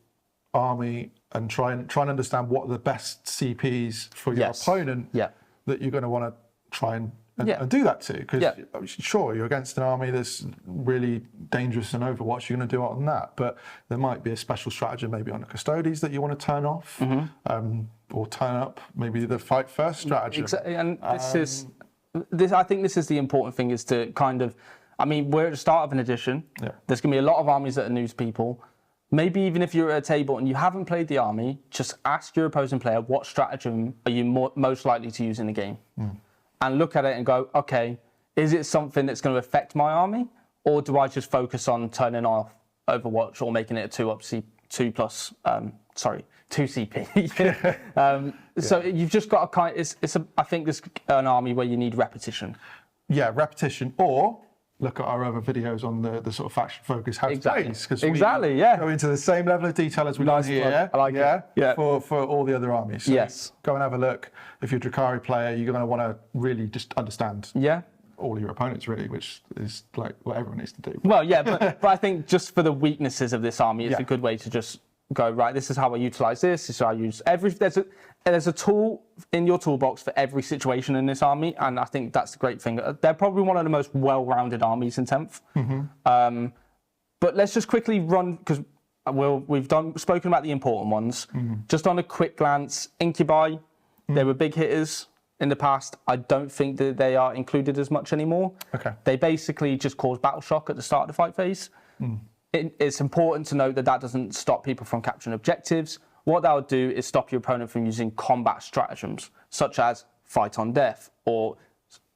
army and try and understand what are the best CPs for your opponent that you're going to want to try and do that to. Because sure, you're against an army that's really dangerous in Overwatch, you're going to do it on that. But there might be a special strategy maybe on the Custodies that you want to turn off or turn up maybe the fight first strategy. Exactly. And I think this is the important thing, is to kind of, I mean, we're at the start of an edition. There's going to be a lot of armies that are news people. maybe even if you're at a table and you haven't played the army, just ask your opposing player what stratagem are you most likely to use in the game, and look at it and go, okay, is it something that's going to affect my army, or do I just focus on turning off Overwatch or making it a 2 CP? So you've just got a kind. I think this an army where you need repetition. Yeah, repetition, or look at our other videos on the sort of faction focus how to play. Exactly, we go into the same level of detail as we do here. I like it. Yeah. For all the other armies. So yes. Go and have a look. If you're a Drukhari player, you're going to want to really just understand. Yeah. All your opponents really, which is like what everyone needs to do. Well, yeah, but I think just for the weaknesses of this army, it's a good way to just go, right, this is how I utilize this is how I use there's a tool in your toolbox for every situation in this army, and I think that's the great thing. They're probably one of the most well-rounded armies in 10th. But let's just quickly run, because we've spoken about the important ones. Just on a quick glance, Incubi, they were big hitters in the past. I don't think that they are included as much anymore. Okay. They basically just cause battle shock at the start of the fight phase. It's important to note that that doesn't stop people from capturing objectives. What that would do is stop your opponent from using combat stratagems, such as fight on death or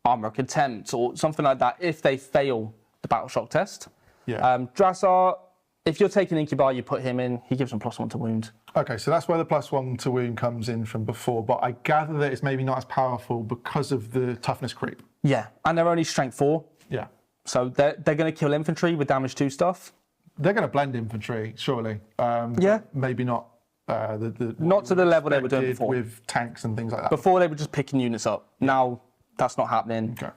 armor contempt or something like that, if they fail the battle shock test. Drassar, if you're taking Incubi, you put him in, he gives them +1 to wound. Okay, so that's where the +1 to wound comes in from before, but I gather that it's maybe not as powerful because of the toughness creep. Yeah, and they're only strength 4. Yeah. So they're going to kill infantry with damage 2 stuff. They're going to blend infantry, surely. Maybe not not to the level they were doing before. With tanks and things like that. Before they were just picking units up. Now that's not happening. Okay.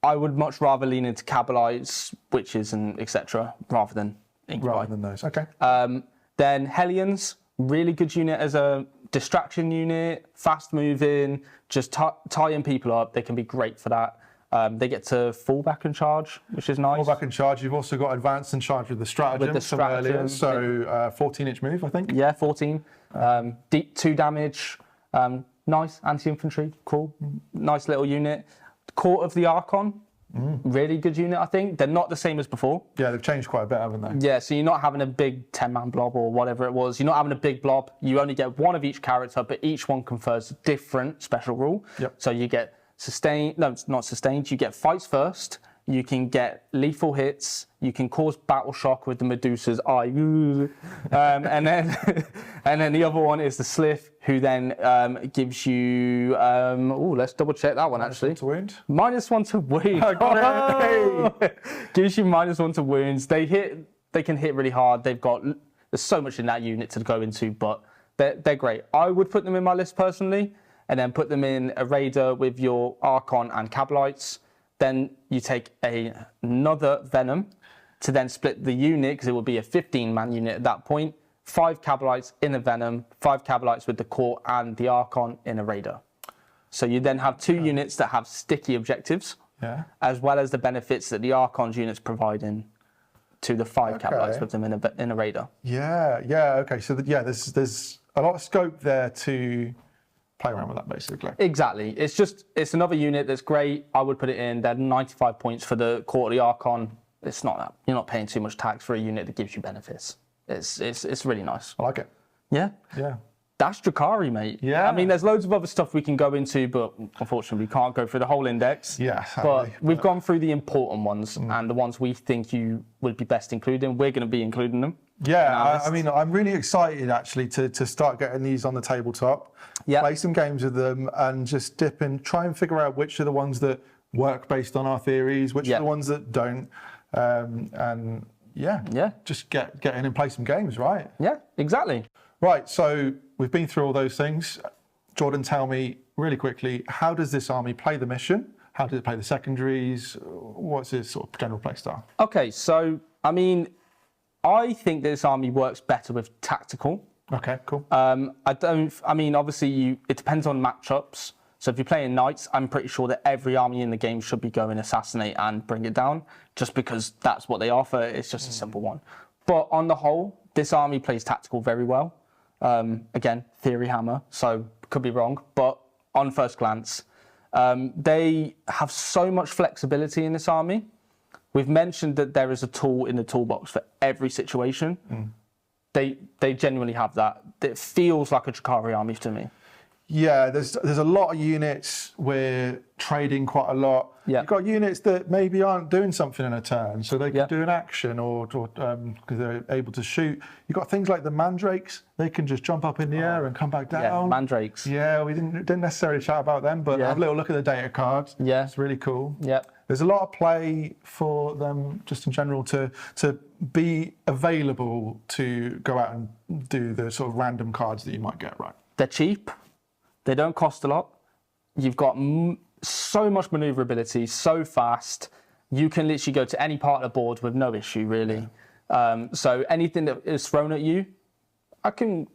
I would much rather lean into Cabalites, Witches, and etc. rather than Incubi. Rather than those. Okay. Then Hellions, really good unit as a distraction unit, fast moving, just tying people up. They can be great for that. They get to fall back and charge, which is nice. Fall back and charge. You've also got advance and charge with the stratagems from earlier. So 14-inch move, I think. Yeah, 14. Deep 2 damage. Nice anti-infantry. Cool. Nice little unit. Court of the Archon. Really good unit, I think. They're not the same as before. Yeah, they've changed quite a bit, haven't they? Yeah, so you're not having a big 10-man blob or whatever it was. You're not having a big blob. You only get one of each character, but each one confers a different special rule. Yep. So you get sustained, no, it's not sustained. You get fights first. You can get lethal hits. You can cause battle shock with the Medusa's eye. And then the other one is the Slith, who then gives you. Let's double check that one actually. -1 to wound. -1 to wound. Gives you -1 to wounds. They can hit really hard. There's so much in that unit to go into, but they're great. I would put them in my list personally, and then put them in a Raider with your Archon and Cabalites. Then you take another Venom to then split the unit, because it will be a 15-man unit at that point. 5 Cabalites in a Venom, 5 Cabalites with the Court and the Archon in a Raider. So you then have 2 units that have sticky objectives, as well as the benefits that the Archon's units providing to the 5 Cabalites with them in a Raider. Yeah. Okay. So there's a lot of scope there to play around with that, basically. Exactly. It's another unit that's great. I would put it in. They're 95 points for the Court of the Archon. It's not that. You're not paying too much tax for a unit that gives you benefits. It's really nice. I like it. Yeah. That's Drukhari, mate. Yeah. I mean, there's loads of other stuff we can go into, but unfortunately, we can't go through the whole index. Yeah. But we've gone through the important ones and the ones we think you would be best including. We're going to be including them. Yeah, I mean, I'm really excited actually to start getting these on the tabletop. Yeah. Play some games with them and just dip in, try and figure out which are the ones that work based on our theories, which are the ones that don't. Just get in and play some games, right? Yeah, exactly. Right, so we've been through all those things. Jordan, tell me really quickly, how does this army play the mission? How does it play the secondaries? What's its sort of general play style? Okay, so, I mean, I think this army works better with tactical. Okay, cool. Obviously, it depends on matchups. So if you're playing Knights, I'm pretty sure that every army in the game should be going Assassinate and Bring It Down, just because that's what they offer. It's just a simple one. But on the whole, this army plays tactical very well. Again, theory hammer, so could be wrong. But on first glance, they have so much flexibility in this army. We've mentioned that there is a tool in the toolbox for every situation. they genuinely have that. It feels like a Drukhari army to me. Yeah, there's a lot of units we're trading quite a lot. Yeah. You've got units that maybe aren't doing something in a turn, so they can do an action or because they're able to shoot. You've got things like the mandrakes; they can just jump up in the air and come back down. Yeah, mandrakes. Yeah, we didn't necessarily chat about them, but have a little look at the data cards. Yeah, it's really cool. Yeah, there's a lot of play for them just in general to be available to go out and do the sort of random cards that you might get right. They're cheap. They don't cost a lot. You've got so much maneuverability, so fast. You can literally go to any part of the board with no issue, really. So anything that is thrown at you,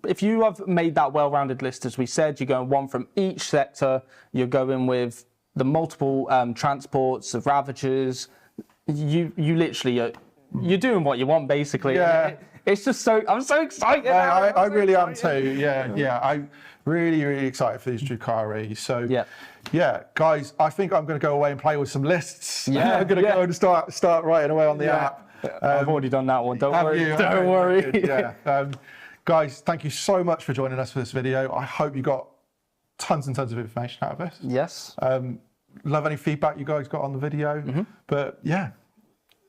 if you have made that well-rounded list, as we said, you're going one from each sector. You're going with the multiple transports, the Ravagers. You literally, you're doing what you want, basically. Yeah. It's just so, I'm so excited. I really am too. Yeah. I'm really excited for these Drukhari. So yeah, guys, I think I'm going to go away and play with some lists. Yeah, I'm going to go and start writing away on the app. I've already done that one. Don't worry. Don't worry. Yeah. Guys, thank you so much for joining us for this video. I hope you got tons and tons of information out of this. Yes. Love any feedback you guys got on the video. But yeah.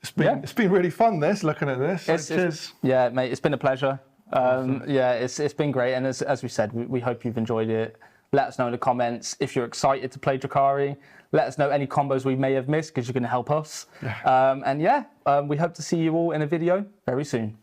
It's been really fun, looking at this. Yeah, mate, it's been a pleasure. Yeah, it's been great. And as we said, we hope you've enjoyed it. Let us know in the comments if you're excited to play Drukhari. Let us know any combos we may have missed because you're going to help us. And we hope to see you all in a video very soon.